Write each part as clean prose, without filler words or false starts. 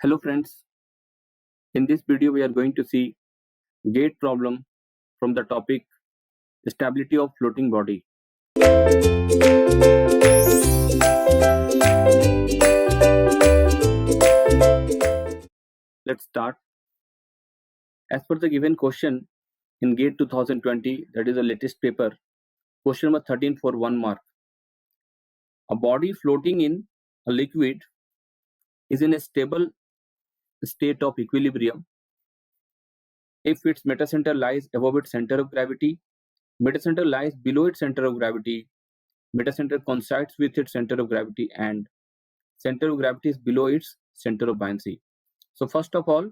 Hello friends, in this video we are going to see gate problem from the topic stability of floating body. Let's start. As per the given question in GATE 2020, that is the latest paper, question number 13 for 1 mark. A body floating in a liquid is in a stable state of equilibrium if its metacenter lies above its center of gravity, metacenter lies below its center of gravity, metacenter coincides with its center of gravity, and center of gravity is below its center of buoyancy. So first of all,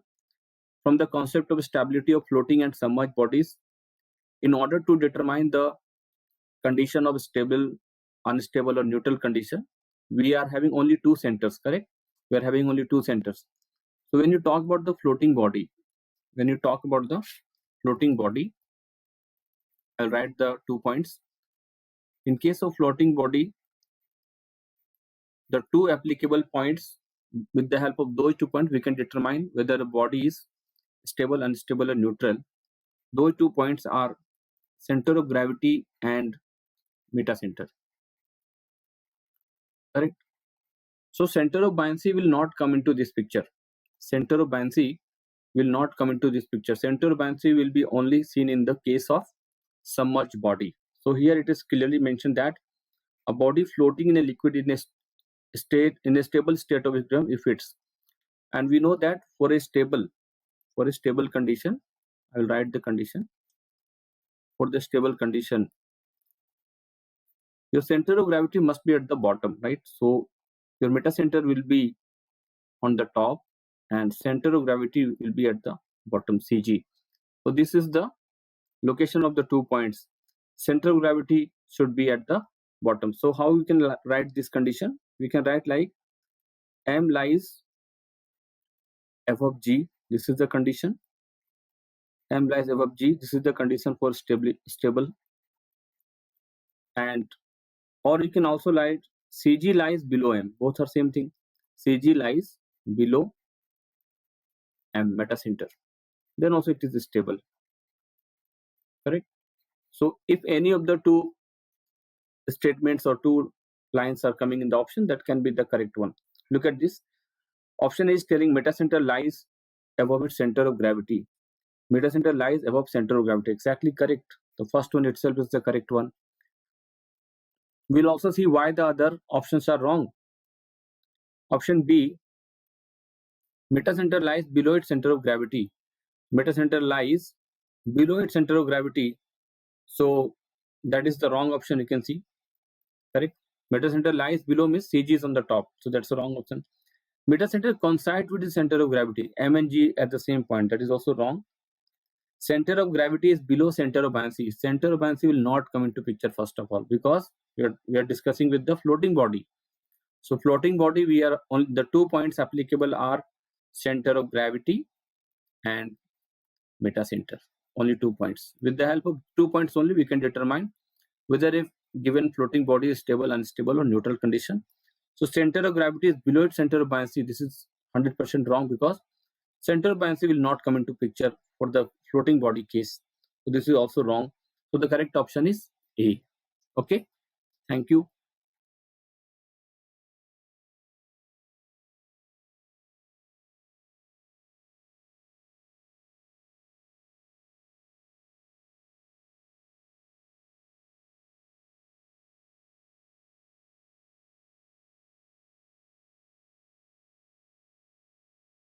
from the concept of stability of floating and submerged bodies, in order to determine the condition of stable, unstable or neutral condition, we are having only two centers, correct? We are having only two centers. So when you talk about the floating body, I'll write the 2 points. In case of floating body, the two applicable points, with the help of those 2 points, we can determine whether the body is stable, unstable or neutral. Those 2 points are center of gravity and metacenter, correct? So center of buoyancy will not come into this picture. Center of buoyancy will not come into this picture. Center of buoyancy will be only seen in the case of submerged body. So here it is clearly mentioned that a body floating in a liquid in a stable state of equilibrium if it's, and we know that for a stable condition, I will write the condition. For the stable condition, your center of gravity must be at the bottom, right? So your metacenter will be on the top and center of gravity will be at the bottom, CG. So this is the location of the 2 points. Center of gravity should be at the bottom. So how we can write this condition? We can write like M lies above G. This is the condition. M lies above G. This is the condition for stable. And or you can also write CG lies below M. Both are same thing. CG lies below M, metacenter. Then also it is stable, correct? So if any of the two statements or two lines are coming in the option, that can be the correct one. Look at this. Option is telling metacenter lies above its center of gravity. Metacenter lies above center of gravity. Exactly correct. The first one itself is the correct one. We'll also see why the other options are wrong. Option B, metacenter lies below its center of gravity. Metacenter lies below its center of gravity. So that is the wrong option, you can see, correct? Metacenter lies below means CG is on the top. So that's the wrong option. Metacenter coincides with the center of gravity. M and G at the same point. That is also wrong. Center of gravity is below center of buoyancy. Center of buoyancy will not come into picture first of all because we are discussing with the floating body. So floating body, we are on the 2 points applicable are center of gravity and metacenter. Only 2 points. With the help of 2 points only, we can determine whether if given floating body is stable, unstable or neutral condition. So center of gravity is below its center of buoyancy. This is 100% wrong because center of buoyancy will not come into picture for the floating body case. So this is also wrong. So the correct option is A. Okay. Thank you.